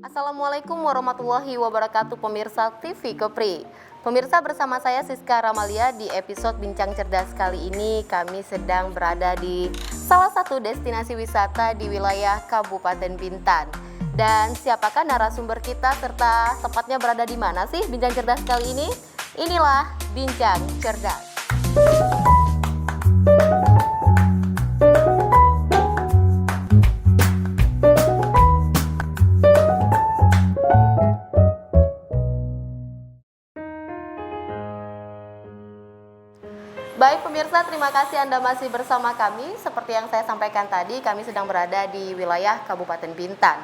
Assalamualaikum warahmatullahi wabarakatuh pemirsa TV Kepri. Pemirsa, bersama saya Siska Ramalia. Di episode Bincang Cerdas kali ini kami sedang berada di salah satu destinasi wisata di wilayah Kabupaten Bintan. Dan siapakah narasumber kita serta tepatnya berada di mana sih Bincang Cerdas kali ini? Inilah Bincang Cerdas. Baik pemirsa, terima kasih Anda masih bersama kami. Seperti yang saya sampaikan tadi, kami sedang berada di wilayah Kabupaten Bintan.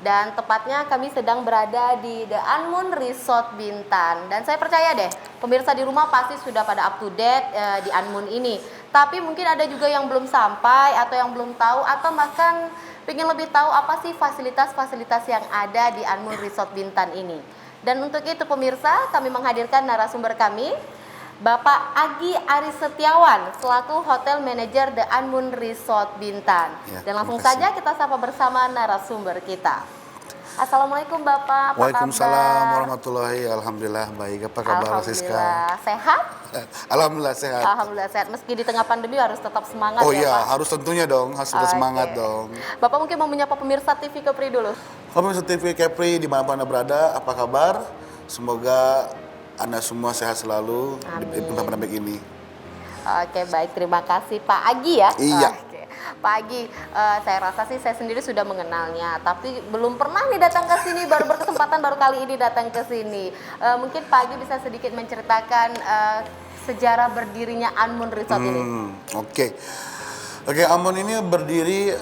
Dan tepatnya kami sedang berada di The Anmun Resort Bintan. Dan saya percaya deh, pemirsa di rumah pasti sudah pada up to date di Anmun ini. Tapi mungkin ada juga yang belum sampai atau yang belum tahu atau bahkan ingin lebih tahu apa sih fasilitas-fasilitas yang ada di Anmun Resort Bintan ini. Dan untuk itu pemirsa, kami menghadirkan narasumber kami, Bapak Agi Aris Setiawan selaku Hotel Manager The Anmun Resort Bintan. Ya, dan langsung saja kita sapa bersama narasumber kita. Assalamualaikum Bapak, apa Waalaikumsalam kabar? warahmatullahi, alhamdulillah baik. Apa kabar Siska? Alhamdulillah sehat? Alhamdulillah sehat. Alhamdulillah sehat. Meski di tengah pandemi harus tetap semangat Oh ya iya, Pak? harus tentunya dong, harus tetap semangat dong. Bapak mungkin mau menyapa pemirsa TV Kepri dulu. Pemirsa TV Kepri dimanapun Anda berada, apa kabar? Semoga Anda semua sehat selalu di pandemi ini. Oke, baik, terima kasih Pak Agi ya. Iya. Oke. Pak Agi, saya rasa sih saya sendiri sudah mengenalnya, tapi belum pernah nih datang ke sini, baru berkesempatan baru kali ini datang ke sini. Mungkin Pak Agi bisa sedikit menceritakan sejarah berdirinya Anmun Resort ini. Oke, Anmun ini berdiri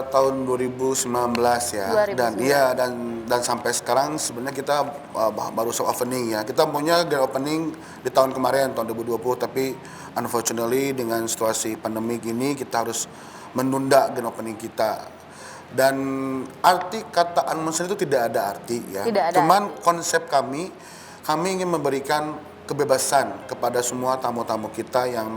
tahun 2019 ya. 2019. Dan sampai sekarang sebenarnya kita baru soft opening ya. Kita punya grand opening di tahun kemarin, tahun 2020, tapi unfortunately dengan situasi pandemi gini kita harus menunda grand opening kita. Dan arti kata Anmun itu tidak ada arti ya. Cuman konsep kami ingin memberikan kebebasan kepada semua tamu-tamu kita yang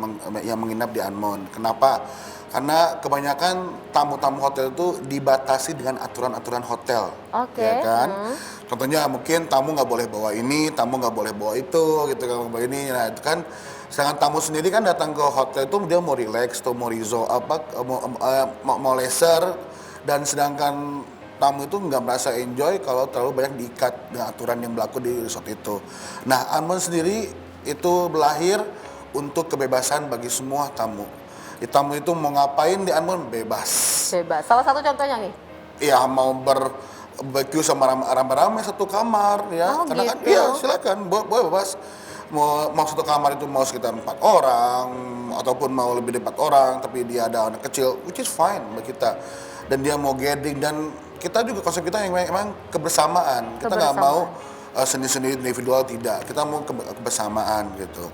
menginap di Anmun. Kenapa? Karena kebanyakan tamu-tamu hotel itu dibatasi dengan aturan-aturan hotel. Oke. Ya kan? Contohnya mungkin tamu nggak boleh bawa ini, tamu nggak boleh bawa itu, gitu kan, bawa ini. Nah itu kan, sedangkan tamu sendiri kan datang ke hotel itu dia mau relax, atau mau mau leisure, dan sedangkan tamu itu nggak merasa enjoy kalau terlalu banyak diikat dengan aturan yang berlaku di resort itu. Nah, Anmun sendiri itu berlahir untuk kebebasan bagi semua tamu. Tamu itu mau ngapain di Anmun bebas. Bebas. Salah satu contohnya nih? Iya, mau barbecue sama rame-rame satu kamar ya. Karena kan iya silakan, boleh bebas. Mau satu kamar itu mau sekitar 4 orang ataupun mau lebih dari 4 orang, tapi dia ada anak kecil, which is fine bagi kita. Dan dia mau gathering, dan kita juga konsep kita yang memang kebersamaan. Kita nggak mau sendiri-sendiri individual, tidak. Kita mau kebersamaan gitu.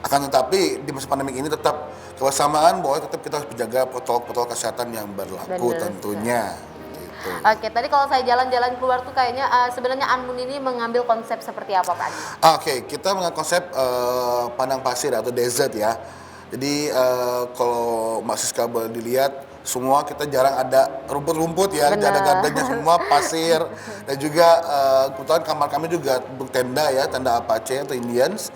Akan tetapi di masa pandemi ini tetap kebersamaan, bahwa tetap kita harus menjaga protokol kesehatan yang berlaku tentunya. Gitu. Oke, tadi kalau saya jalan-jalan keluar tuh kayaknya sebenarnya Anmun ini mengambil konsep seperti apa Pak? Oke, kita mengambil konsep padang pasir atau desert ya. Jadi kalau Mbak Siska boleh dilihat, semua kita jarang ada rumput-rumput ya, ada gardennya, semua pasir. Dan juga kebetulan kamar kami juga tenda ya, tenda Apache atau Indians.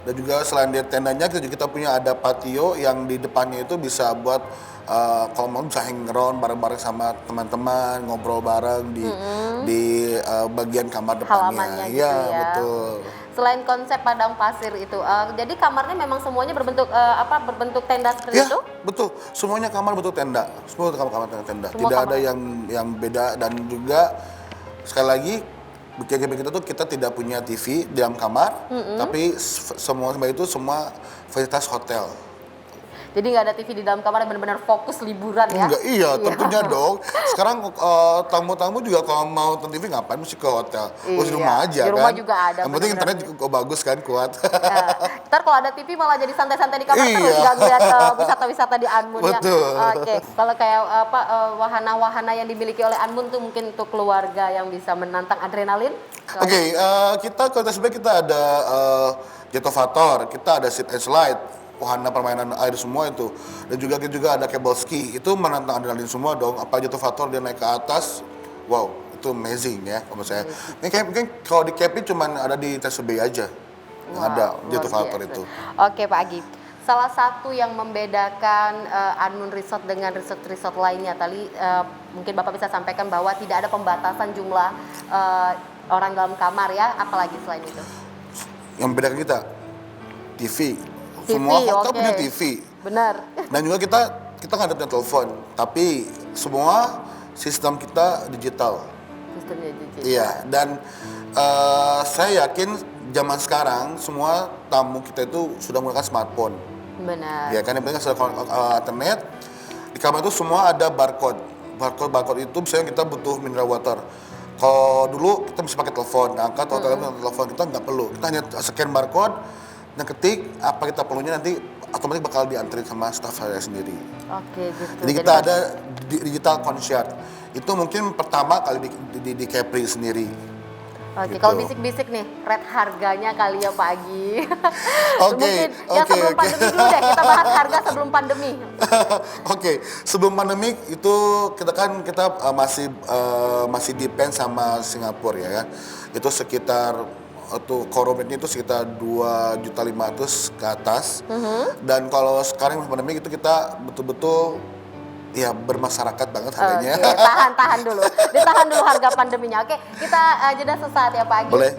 Dan juga selain dari tendanya kita punya ada patio yang di depannya itu bisa buat kalau mau bisa hang around bareng-bareng sama teman-teman, ngobrol bareng di bagian kamar depannya. Gitu ya. Betul. Selain konsep padang pasir itu, jadi kamarnya memang semuanya berbentuk tenda seperti itu? Betul. Semuanya kamar bentuk tenda. Semua kamar tenda. Tidak ada yang beda, dan juga sekali lagi kita tuh kita tidak punya TV di dalam kamar, tapi semua fasilitas hotel. Jadi nggak ada TV di dalam kamar, benar-benar fokus liburan ya? Enggak, iya tentunya dong. Sekarang tamu-tamu juga kalau mau nonton TV ngapain, mesti ke hotel. Di rumah aja kan. Di rumah juga ada. Yang penting internet bagus kan, kuat. Ntar kalau ada TV malah jadi santai-santai di kamar terus nggak lihat wisata-wisata di Anmun ya. Oke. Kalau kayak wahana-wahana yang dimiliki oleh Anmun tuh mungkin untuk keluarga yang bisa menantang adrenalin. Oke, kita sebenarnya kita ada jetovator, kita ada sit and slide, wahana permainan air semua itu, dan juga ada cable ski, itu menantang adrenalin semua dong. Apa jetovator dia naik ke atas, wow, itu amazing ya menurut saya. Mungkin kalau di Kepri cuma ada di TSB aja yang ada di developer itu. Oke Pak Agi, salah satu yang membedakan Anmun Resort dengan resort-resort lainnya tadi mungkin Bapak bisa sampaikan bahwa tidak ada pembatasan jumlah orang dalam kamar ya, apalagi selain itu? Yang membedakan kita TV. Semua hotel punya TV. Benar. Dan juga kita nggak ada telepon, tapi semua sistem kita digital. Sistemnya digital. Iya, dan saya yakin zaman sekarang semua tamu kita itu sudah menggunakan smartphone. Benar. Ya kan, yang penting sudah internet. Di kamar itu semua ada barcode. Barcode itu misalnya kita butuh mineral water. Kalau dulu kita bisa pakai telepon, angkat atau telepon, kita nggak perlu. Kita hanya scan barcode, dan ketik apa kita perlunya, nanti otomatis bakal diantarin sama staff saya sendiri. Oke, gitu. Jadi kita ada digital concierge. Itu mungkin pertama kali di Kepri sendiri. Oke, gitu. kalau bisik-bisik nih, rate harganya kali ya Pak Agi. Oke, Mungkin sebelum pandemi dulu deh, kita bahas harga sebelum pandemi. Oke, sebelum pandemi itu kita masih depend sama Singapura ya. Itu sekitar korobetnya itu sekitar 2.500.000 ke atas. Dan kalau sekarang pandemi itu kita betul-betul ya bermasyarakat banget harganya. Oke, tahan dulu. Ditahan dulu harga pandeminya. Oke, kita jeda sesaat ya Pak Agi. Boleh.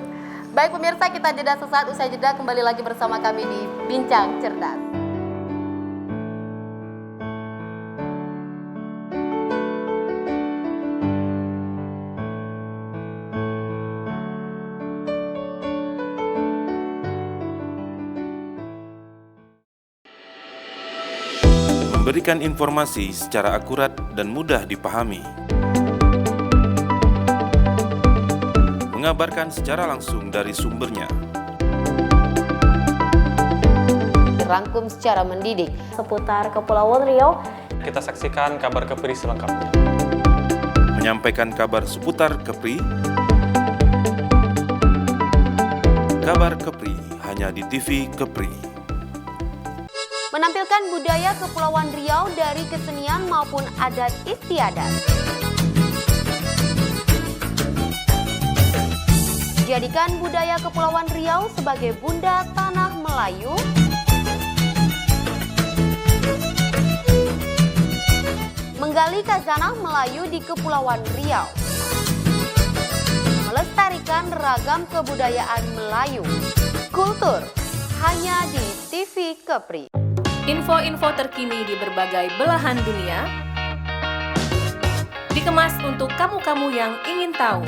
Baik pemirsa, kita jeda sesaat, usai jeda kembali lagi bersama kami di Bincang Cerdas. Memberikan informasi secara akurat dan mudah dipahami. Mengabarkan secara langsung dari sumbernya. Dirangkum secara mendidik seputar Kepulauan Riau. Kita saksikan kabar Kepri selengkapnya. Menyampaikan kabar seputar Kepri. Kabar Kepri hanya di TV Kepri. Menampilkan budaya Kepulauan Riau dari kesenian maupun adat istiadat. Jadikan budaya Kepulauan Riau sebagai bunda tanah Melayu. Menggali khazanah Melayu di Kepulauan Riau. Melestarikan ragam kebudayaan Melayu. Kultur hanya di TV Kepri. Info-info terkini di berbagai belahan dunia dikemas untuk kamu-kamu yang ingin tahu.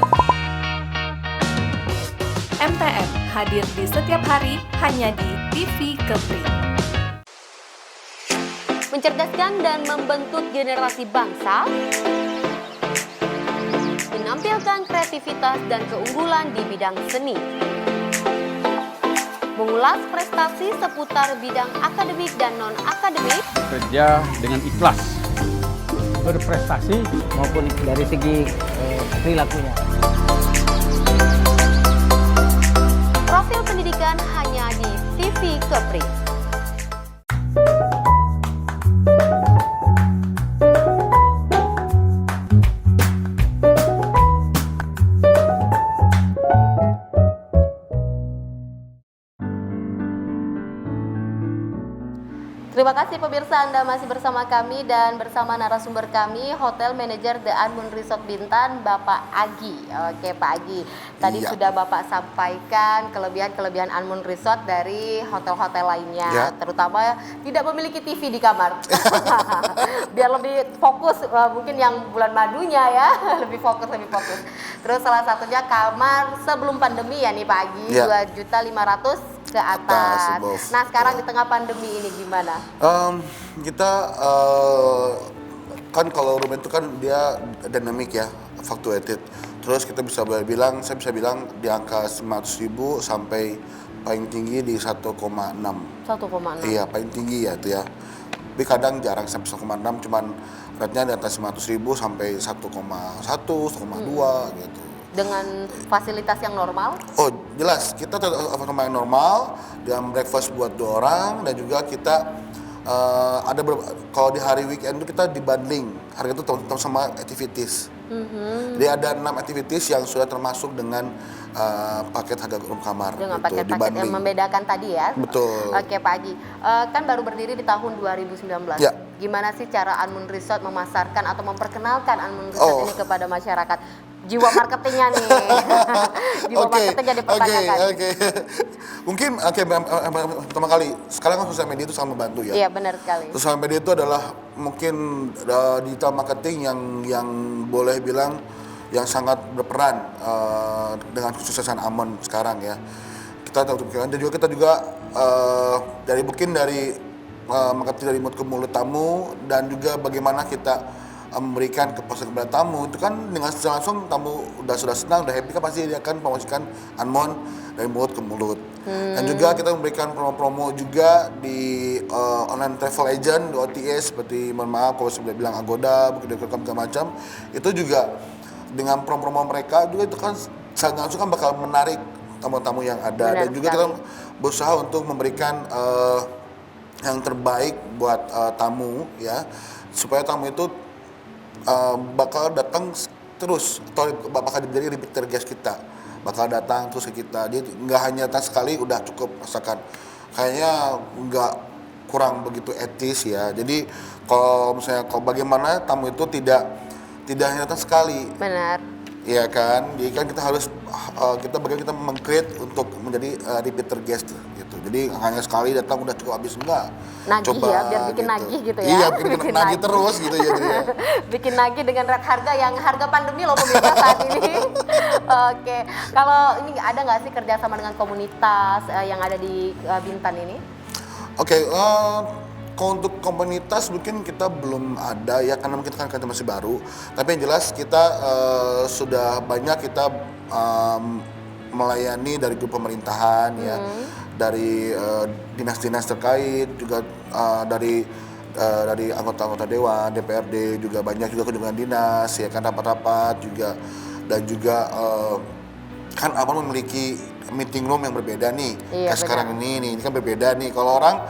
MTM hadir di setiap hari hanya di TV Kepri. Mencerdaskan dan membentuk generasi bangsa, menampilkan kreativitas dan keunggulan di bidang seni. Mengulas prestasi seputar bidang akademik dan non-akademik. Kerja dengan ikhlas, berprestasi maupun dari segi perilakunya. Profil pendidikan hanya di TV Kepri. Terima kasih pemirsa, Anda masih bersama kami dan bersama narasumber kami, Hotel Manager The Anmun Resort Bintan, Bapak Agi. Oke Pak Agi, tadi sudah Bapak sampaikan kelebihan-kelebihan Anmun Resort dari hotel-hotel lainnya, terutama tidak memiliki TV di kamar. Biar lebih fokus, mungkin yang bulan madunya ya, lebih fokus. Terus salah satunya kamar sebelum pandemi ya nih Pak Agi, 2.500.000 ke atas. Nah sekarang di tengah pandemi ini gimana? Kita kan kalau room itu kan dia dinamik ya, fluctuated. Terus kita bisa bilang, saya bisa bilang di angka 500.000 sampai paling tinggi di 1,6. 1,6. Iya paling tinggi ya itu ya. Tapi kadang jarang sampai 1,6, cuman rate-nya di atas 500.000 sampai 1,1, 1,2 gitu. Dengan fasilitas yang normal? Oh jelas, kita tetap yang normal, dan breakfast buat 2 orang, dan juga kita kalau di hari weekend itu kita dibundling, harga itu sama activities. Jadi ada 6 activities yang sudah termasuk dengan paket harga room kamar. Dengan gitu, paket-paket yang dibanding. membedakan tadi ya. Betul. Oke Pak Agi, kan baru berdiri di tahun 2019. Ya. Gimana sih cara Anmun Resort memasarkan atau memperkenalkan Anmun Resort Oh. ini kepada masyarakat? Jiwa marketingnya nih, jiwa marketingnya dipertanyakan. Oke. Mungkin pertama kali sekarang kan sosial media itu sangat membantu ya. Iya benar sekali. Sosial media itu adalah mungkin digital marketing yang boleh bilang yang sangat berperan dengan kesuksesan Amon sekarang ya. Dan juga kita juga dari marketing dari mulut ke mulut tamu, dan juga bagaimana kita memberikan kepuasan kepada tamu itu kan dengan secara langsung tamu sudah senang, udah happy kan pasti dia akan promosikan Anmon dari mulut ke mulut. Dan juga kita memberikan promo-promo juga di online travel agent, di OTA seperti mohon maaf kalau saya bilang Agoda, Booking.com segala macam. Itu juga dengan promo-promo mereka juga itu kan secara langsung kan bakal menarik tamu-tamu yang ada. Benar dan juga sekali. kita berusaha untuk memberikan yang terbaik buat tamu ya, supaya tamu itu bakal datang terus atau bakal menjadi repeat guest kita, bakal datang terus ke kita. Dia nggak hanya datang sekali udah cukup rasakan, kayaknya nggak kurang begitu etis ya. Jadi kalau bagaimana tamu itu tidak hanya datang sekali, Benar. iya kan? Jadi kan kita harus bagaimana kita meng-create untuk menjadi repeater guest gitu. Jadi hanya sekali datang udah cukup habis, enggak. Nagih ya, biar bikin nagih gitu ya. Iya, bikin nagih terus gitu ya. Bikin nagih dengan rate harga yang harga pandemi loh pemirsa saat ini. Oke, kalau ini ada nggak sih kerjasama dengan komunitas yang ada di Bintan ini? Oke, kalau untuk komunitas mungkin kita belum ada ya, karena kita kan masih baru. Tapi yang jelas kita sudah banyak kita melayani dari grup pemerintahan ya, dari dinas-dinas terkait, juga dari anggota-anggota dewan, DPRD, juga banyak juga kunjungan dinas ya kan, rapat-rapat juga, dan juga kan Abang memiliki meeting room yang berbeda nih. Iya, Kayak sekarang ini kan berbeda nih. Kalau orang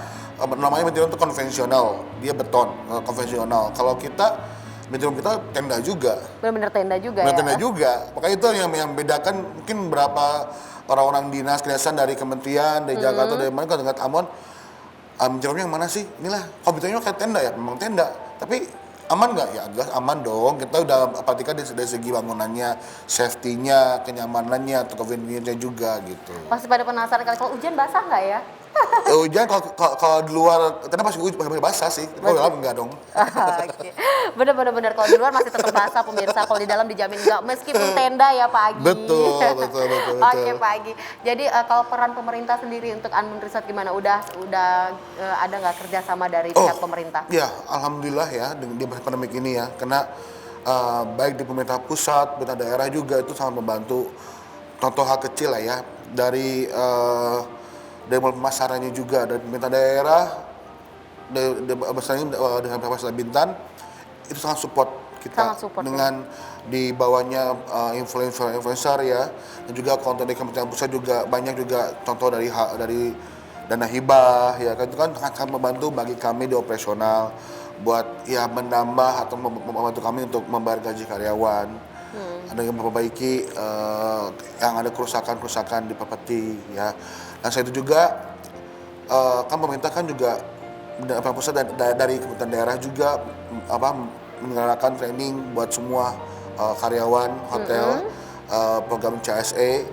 namanya meeting room itu konvensional, dia beton, konvensional. Kalau kita meeting room kita tenda juga. Benar-benar tenda juga Benar ya. tenda juga. Makanya itu yang membedakan mungkin berapa orang-orang dinas kedinasan dari kementerian, dari Jakarta, dari mana, kalau dengan Amon, meeting roomnya yang mana sih? Inilah, komputernya kayak tenda ya, memang tenda. Tapi aman nggak? Ya jelas aman dong. Kita udah perhatikan dari segi bangunannya, safety-nya, kenyamanannya, atau convenience-nya juga gitu. Pasti pada penasaran kali, kalau hujan basah nggak ya? Hujan kalau di luar, tenda pasti basah sih. Kalau dalam enggak dong. Oke. Bener-bener kalau di luar masih tetap basah pemirsa, kalau di dalam dijamin enggak, meskipun tenda ya Pak Agi. Betul. Oke Pak Agi. Jadi kalau peran pemerintah sendiri untuk Anmun Resort gimana? Udah ada nggak kerjasama dari pihak pemerintah? Ya, alhamdulillah ya di masa pandemi ini ya, karena baik di pemerintah pusat, pemerintah daerah juga itu sangat membantu. Contoh hal kecil lah ya, dari mulai pemasarannya juga, dari pemerintah daerah, dengan Kapolres Bintan itu sangat support kita. Sangat support, dengan di bawahnya influencer ya, dan juga konten dari Kementerian Pusat juga banyak juga contoh dari dana hibah ya kan, itu kan sangat membantu bagi kami di operasional buat ya menambah atau membantu kami untuk membayar gaji karyawan. Ada yang memperbaiki yang ada kerusakan di properti ya. Dan saya itu juga kan pemerintah kan juga pusat dari Kementerian Daerah juga menyelenggarakan training buat semua karyawan hotel, program CSE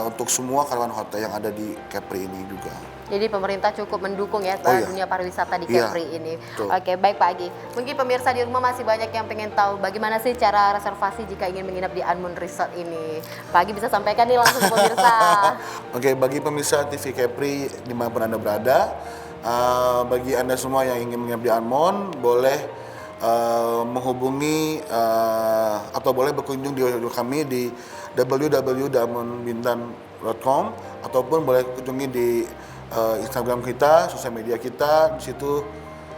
untuk semua karyawan hotel yang ada di Kepri ini juga. Jadi pemerintah cukup mendukung ya dunia pariwisata di Iya, Kepri ini. betul. Oke, baik Pak Agi. Mungkin pemirsa di rumah masih banyak yang pengen tahu bagaimana sih cara reservasi jika ingin menginap di Anmun Resort ini. Pak Agi bisa sampaikan nih langsung ke pemirsa. Oke, bagi pemirsa TV Kepri dimanapun Anda berada, bagi Anda semua yang ingin menginap di Anmon, boleh menghubungi atau boleh berkunjung di website kami di www.anmonbintan.com, ataupun boleh kunjungi di Instagram kita, sosial media kita. Di situ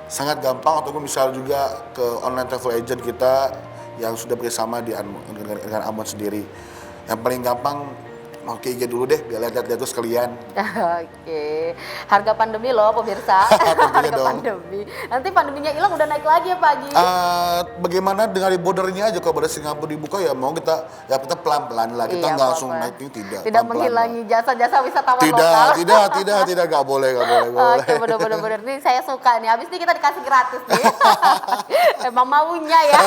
sangat gampang, ataupun bisa juga ke online travel agent kita yang sudah bersama dengan Amon sendiri. Yang paling gampang mau ke IG dulu deh, biar lihat-lihat tuh sekalian. Oke, harga pandemi loh pemirsa. Tentunya Harga dong. pandemi. Nanti pandeminya hilang udah naik lagi ya Pak Agi. Bagaimana dengan di bordernya aja, kalau pada Singapura dibuka ya mau kita pelan-pelan lah, kita Iya, nggak langsung apa-apa. naik ini tidak. Tidak pelan-pelan menghilangi lah. jasa-jasa wisatawan lokal. Tidak, nggak boleh. Oke, bener-bener nih saya suka nih. Habis ini kita dikasih gratis nih. Emang maunya ya.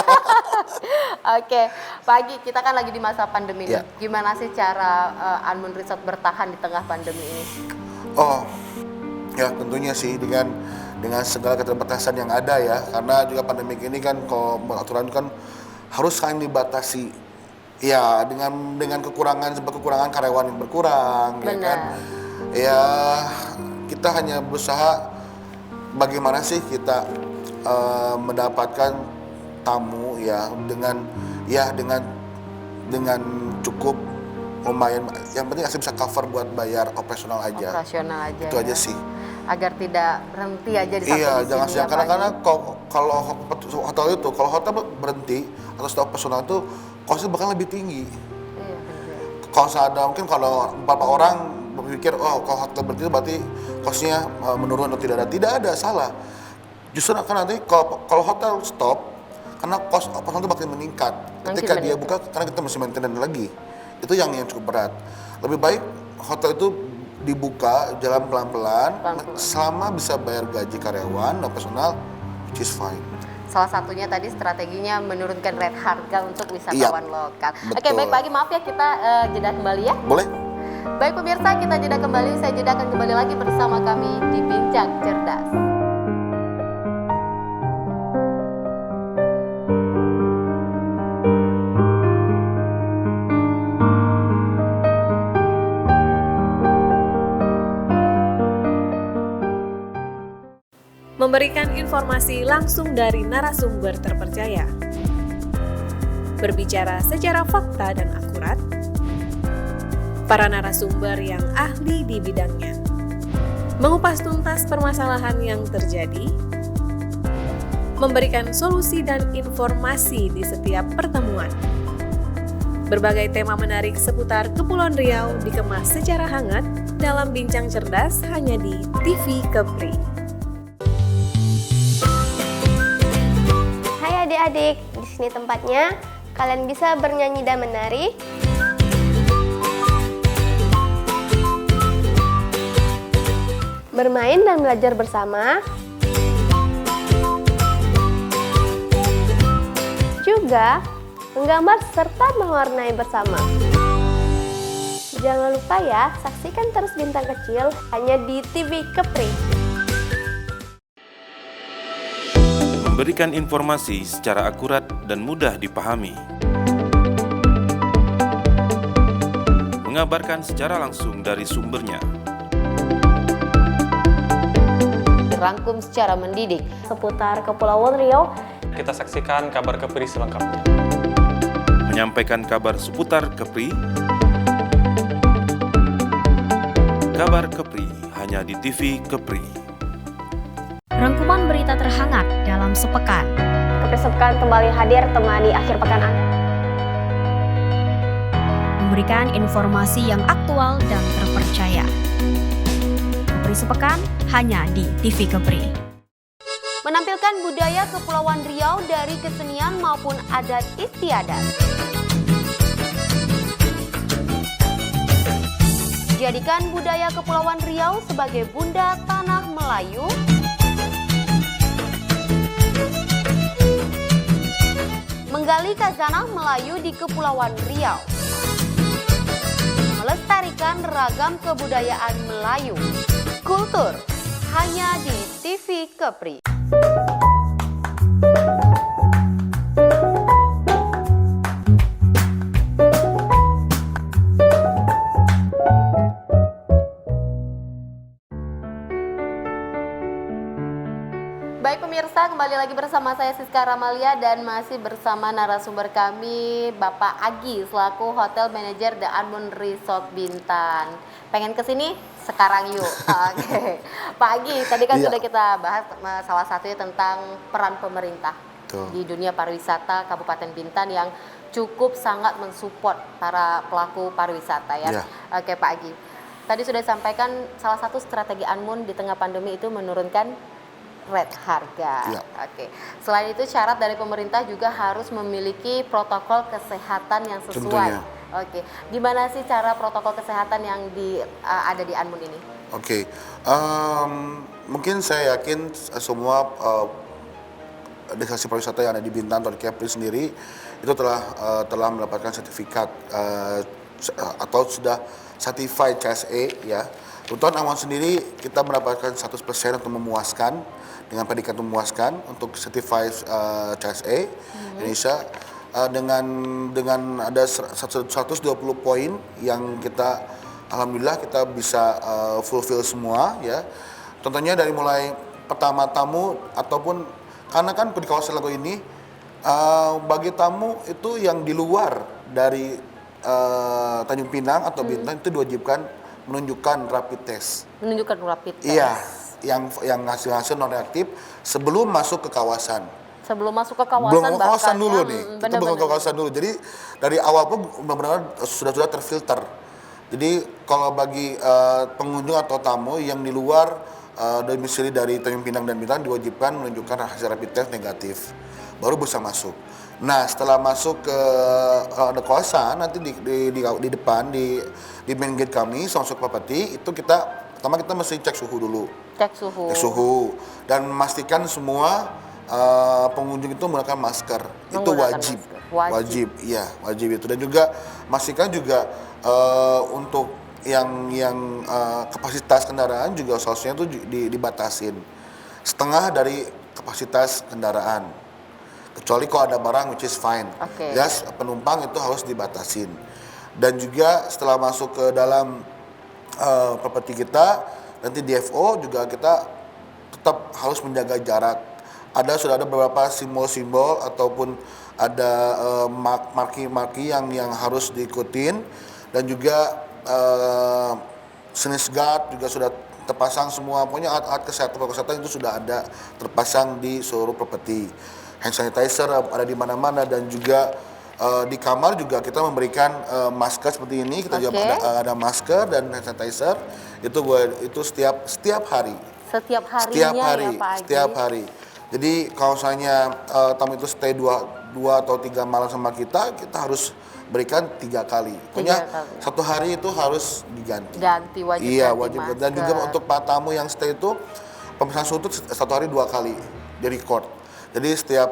Oke, Pak Agi, kita kan lagi di masa pandemi Ya. nih. Gimana sih cara Anmun Resort bertahan di tengah pandemi ini? Oh, ya tentunya sih dengan segala keterbatasan yang ada ya, karena juga pandemi ini kan kalau aturan kan harus saling dibatasi. Ya dengan kekurangan karyawan yang berkurang, ya kan. Ya kita hanya berusaha bagaimana sih kita mendapatkan tamu ya dengan cukup lumayan, yang penting asli bisa cover buat bayar operasional aja. Operasional aja. Itu ya. aja sih. Agar tidak berhenti aja di satu Iya, di jangan sini sih, ya, Pak Agi. karena kalau hotel berhenti atau stop operasional itu kosnya bakal lebih tinggi. Iya, bener. Kalau ada mungkin kalau beberapa orang berpikir kalau hotel berhenti berarti kosnya menurun atau tidak ada, salah. Justru akan nanti kalau hotel stop, karena kos operasional itu bakal meningkat. Ketika dia buka, karena kita mesti maintenance lagi. Itu yang cukup berat. Lebih baik hotel itu dibuka jalan pelan-pelan selama bisa bayar gaji karyawan operasional, which is fine. Salah satunya tadi strateginya menurunkan rate harga untuk wisatawan lokal. Oke, betul. baik Pak Agi, maaf ya kita jeda kembali ya. Boleh? Baik pemirsa, kita jeda kembali. Saya jeda akan kembali lagi bersama kami di Bincang Cerdas. Memberikan informasi langsung dari narasumber terpercaya. Berbicara secara fakta dan akurat. Para narasumber yang ahli di bidangnya. Mengupas tuntas permasalahan yang terjadi. Memberikan solusi dan informasi di setiap pertemuan. Berbagai tema menarik seputar Kepulauan Riau dikemas secara hangat dalam Bincang Cerdas hanya di TV Kepri. Hai adik-adik, di sini tempatnya. Kalian bisa bernyanyi dan menari. Bermain dan belajar bersama. Juga menggambar serta mewarnai bersama. Jangan lupa ya, saksikan terus Bintang Kecil hanya di TV Kepri. Memberikan informasi secara akurat dan mudah dipahami. Mengabarkan secara langsung dari sumbernya. Dirangkum secara mendidik. Seputar Kepulauan Riau. Kita saksikan kabar Kepri selengkapnya. Menyampaikan kabar seputar Kepri. Kabar Kepri hanya di TV Kepri. Rangkuman berita terhangat dalam sepekan. Kepri Sepekan kembali hadir temani akhir pekan Anda. Memberikan informasi yang aktual dan terpercaya. Kepri Sepekan hanya di TV Kepri. Menampilkan budaya Kepulauan Riau dari kesenian maupun adat istiadat. Jadikan budaya Kepulauan Riau sebagai bunda tanah Melayu. Menggali khazanah Melayu di Kepulauan Riau. Melestarikan ragam kebudayaan Melayu. Kultur hanya di TV Kepri. Baik pemirsa, kembali lagi bersama saya Siska Ramalia dan masih bersama narasumber kami Bapak Agi selaku Hotel Manager The Anmun Resort Bintan. Pengen kesini? Sekarang yuk. Oke. Pak Agi, tadi kan sudah kita bahas salah satunya tentang peran pemerintah di dunia pariwisata Kabupaten Bintan yang cukup sangat mensupport para pelaku pariwisata ya. Ya. Oke Pak Agi, tadi sudah disampaikan salah satu strategi Anmun di tengah pandemi itu menurunkan rate harga. Ya. Oke. Selain itu syarat dari pemerintah juga harus memiliki protokol kesehatan yang sesuai. Tentunya. Oke. Gimana sih cara protokol kesehatan yang ada di Anmun ini? Oke. Mungkin saya yakin semua destinasi pariwisata yang ada di Bintan atau di Kepri sendiri itu telah mendapatkan sertifikat atau sudah certified CSA ya. Untuk Anmun sendiri kita mendapatkan 100% untuk memuaskan dengan predikat memuaskan untuk certified CSA Indonesia dengan ada 120 poin yang kita alhamdulillah kita bisa fulfill semua ya. Contohnya dari mulai pertama tamu ataupun karena kan di kawasan Lago ini bagi tamu itu yang di luar dari Tanjung Pinang atau Bintan itu diwajibkan menunjukkan rapid test. Menunjukkan rapid test. Iya, yang hasil non reaktif sebelum masuk ke kawasan. Sebelum masuk ke kawasan, Belum ke kawasan dulu nih. Kita belum ke kawasan dulu. Jadi dari awal pun benar-benar sudah terfilter. Jadi kalau bagi pengunjung atau tamu yang di luar domisili dari Tanjung Pinang dan Bintan diwajibkan menunjukkan hasil rapid test negatif, baru bisa masuk. Nah setelah masuk ke kawasan nanti di depan di main gate kami masuk properti itu pertama kita mesti cek suhu dulu. Cek suhu. Dan memastikan semua pengunjung itu menggunakan masker. Itu wajib. Wajib, iya wajib itu. Dan juga pastikan juga untuk yang kapasitas kendaraan juga seharusnya itu dibatasin setengah dari kapasitas kendaraan. Kecuali kalau ada barang which is fine. Okay. Yes, penumpang itu harus dibatasin. Dan juga setelah masuk ke dalam properti kita, nanti DFO juga kita tetap harus menjaga jarak. Sudah ada beberapa simbol-simbol ataupun ada marki-marki yang harus diikutin, dan juga sneeze guard juga sudah terpasang semua. Pokoknya alat kesehatan itu sudah ada terpasang di seluruh properti. Hand sanitizer ada di mana-mana, dan juga di kamar juga kita memberikan masker seperti ini. Kita juga ada masker dan hand sanitizer itu setiap hari. Setiap harinya ya Pak Agi. Setiap hari. Jadi kalau misalnya tamu itu stay 2 atau 3 malam sama kita harus berikan 3 kali. Pokoknya 1 hari itu harus diganti. Wajib. Iya, wajib. Dan juga untuk para tamu yang stay itu pemeriksaan suhu itu 1 hari 2 kali di record. Jadi setiap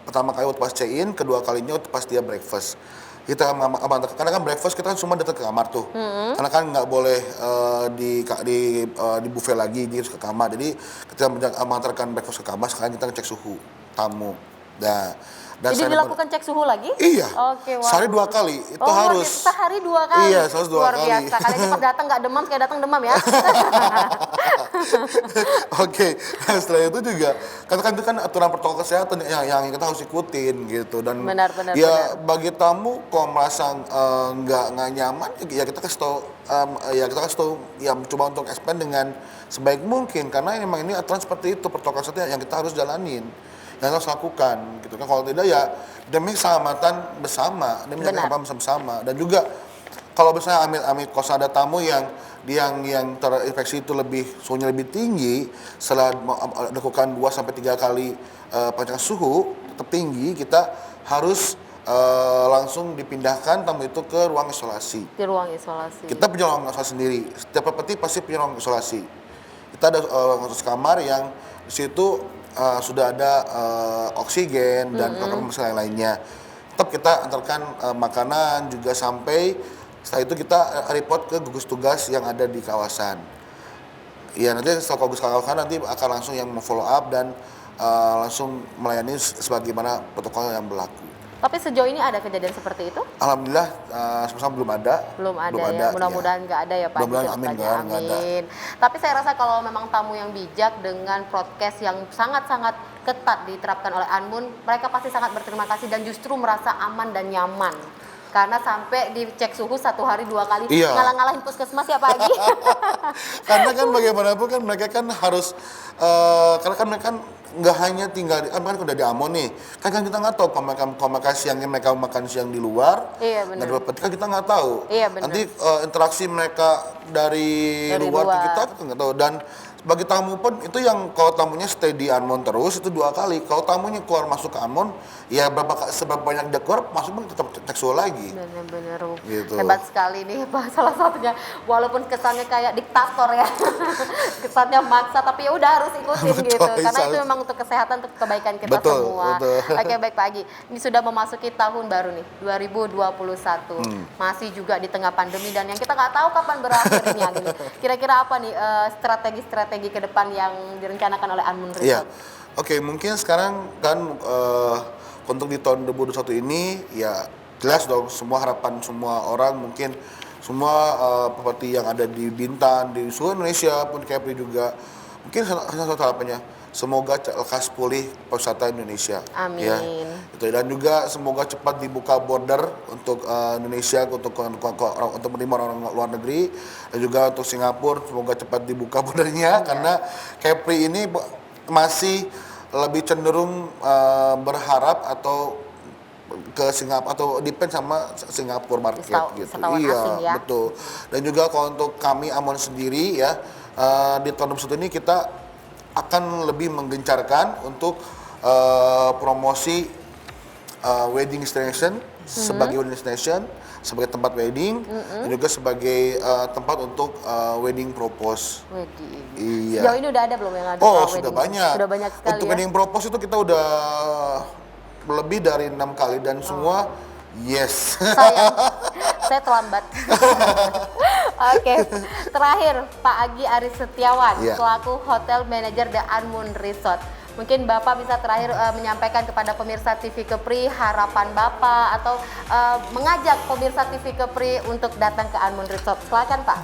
pertama kali waktu pas check-in, kedua kalinya waktu pas dia breakfast. Kita karena kan breakfast kita kan semua datang ke kamar tuh. Karena kan nggak boleh di buffet lagi, jadi harus ke kamar. Jadi kita mengantarkan breakfast ke kamar, sekarang kita ngecek suhu tamu. Jadi dilakukan cek suhu lagi? Iya. Oke, wow. Sehari 2 kali. Itu harus. Sehari 2 kali. Iya, sehari 2 kali. Luar biasa. Kalian pas datang nggak demam, kayak datang demam ya. Oke. Nah, setelah itu juga katakan itu kan aturan protokol kesehatan yang kita harus ikutin gitu. Dan benar. bagi tamu kalau merasa nggak nyaman ya kita kasih tahu ya coba untuk expand dengan sebaik mungkin, karena memang ini aturan seperti itu, protokol kesehatan yang kita harus jalanin, yang harus lakukan gitu kan. Kalau tidak ya demi keselamatan bersama, demi keselamatan bersama. Dan juga kalau misalnya amit-amit kalau ada tamu yang terinfeksi itu suhunya lebih tinggi, setelah melakukan 2 sampai 3 kali pengecekan suhu tetap tinggi, kita harus langsung dipindahkan tamu itu ke ruang isolasi. Di ruang isolasi. Kita punya ruang isolasi sendiri. Setiap properti pasti punya ruang isolasi. Kita ada kamar yang di situ sudah ada oksigen dan peralatan lainnya. Tetap kita antarkan makanan juga sampai setelah itu kita report ke gugus tugas yang ada di kawasan. Ya nanti setelah gugus kawasan nanti akan langsung yang follow up dan langsung melayani sebagaimana protokol yang berlaku. Tapi sejauh ini ada kejadian seperti itu? Alhamdulillah sama belum ada. Belum ada. Mudah-mudahan nggak ada ya Pak. Mudah-mudahan amin. Tapi saya rasa kalau memang tamu yang bijak dengan prokes yang sangat-sangat ketat diterapkan oleh Anmun, mereka pasti sangat berterima kasih dan justru merasa aman dan nyaman. Karena sampai dicek suhu 1 hari 2 kali, ngalah-ngalahin puskesmas ya Pak Agi. Karena kan bagaimanapun kan mereka kan harus, karena kan mereka kan nggak hanya tinggal kan udah di Ambon nih, kan kita nggak tahu makan siangnya mereka makan siang di luar, Iya, benar. nggak dapat, kan kita nggak tahu. Iya, benar. Nanti interaksi mereka dari luar ke kita nggak tahu. Dan bagi tamu pun itu yang kalau tamunya stay di Anmon terus itu 2 kali. Kalau tamunya keluar masuk ke Anmon, ya seberapa banyak dia keluar masuk pun tetap tekstual lagi. Bener-bener Gitu. hebat sekali nih Pak, salah satunya walaupun kesannya kayak diktator ya. Kesannya maksa tapi ya udah harus ikutin Betul, gitu karena itu salah. memang untuk kesehatan, untuk kebaikan kita Betul, semua. betul. Oke, baik Pak Agi, ini sudah memasuki tahun baru nih 2021, masih juga di tengah pandemi dan yang kita nggak tahu kapan berakhirnya gini. Kira-kira apa nih strategi-strategi ke depan yang direncanakan oleh Anmon Resort? Iya, oke, mungkin sekarang kan untuk di tahun 2021 ini ya jelas dong, semua harapan semua orang mungkin semua properti yang ada di Bintan, di seluruh Indonesia pun Kepri juga mungkin satu harapannya semoga lekas pulih pariwisata Indonesia. Amin. Ya, itu dan juga semoga cepat dibuka border untuk Indonesia untuk menerima orang luar negeri dan juga untuk Singapura semoga cepat dibuka bordernya karena Kepri ini masih lebih cenderung berharap atau ke Singapura atau depend sama Singapura market gitu. Iya, asing ya. betul. Dan juga kalau untuk kami Anmon sendiri ya di tahun 2021 ini kita akan lebih menggencarkan untuk promosi wedding destination sebagai wedding destination, sebagai tempat wedding dan juga sebagai tempat untuk wedding propose. Wedding. Iya. Sejauh ini udah ada belum yang ada? Oh, wedding? sudah banyak. Sudah banyak sekali untuk ya. wedding propose itu kita udah lebih dari 6 kali dan semua yes. Sayang, saya terlambat. Oke, terakhir Pak Agi Aris Setiawan Iya. selaku Hotel Manager The Anmon Resort. Mungkin Bapak bisa terakhir menyampaikan kepada pemirsa TV Kepri harapan Bapak atau mengajak pemirsa TV Kepri untuk datang ke Anmon Resort. Silakan Pak.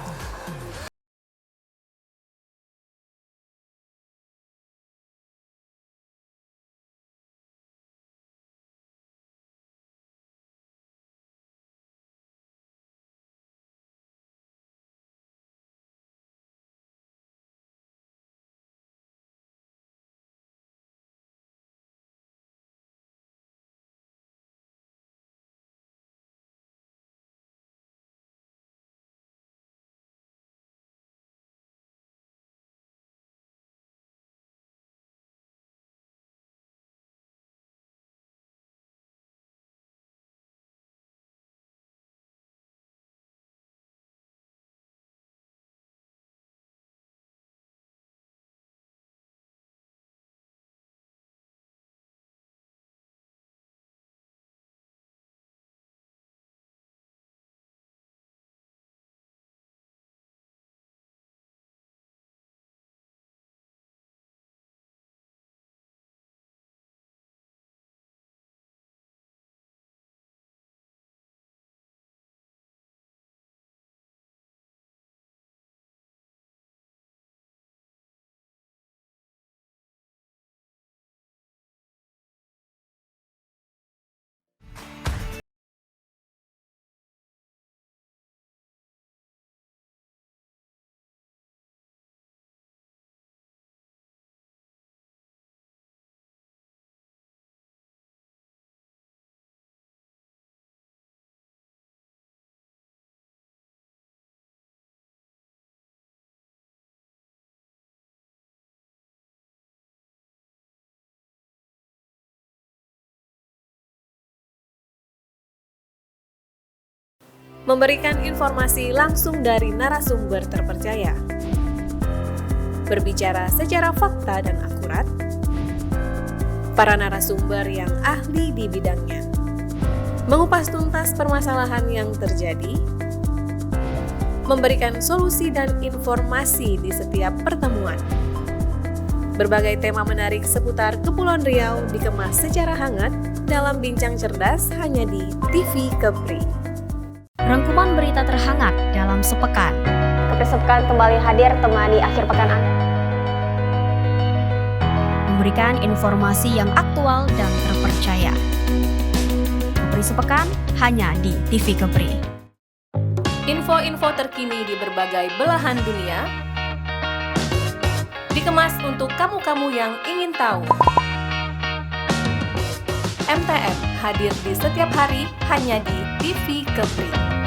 Memberikan informasi langsung dari narasumber terpercaya, berbicara secara fakta dan akurat, para narasumber yang ahli di bidangnya, mengupas tuntas permasalahan yang terjadi, memberikan solusi dan informasi di setiap pertemuan. Berbagai tema menarik seputar Kepulauan Riau dikemas secara hangat dalam Bincang Cerdas hanya di TV Kepri. Rangkuman berita terhangat dalam sepekan. Kepri Sepekan kembali hadir temani akhir pekan Anda. Memberikan informasi yang aktual dan terpercaya. Kepri Sepekan hanya di TV Kepri. Info-info terkini di berbagai belahan dunia Dikemas untuk kamu-kamu yang ingin tahu. MTM hadir di setiap hari hanya di TV Kepri.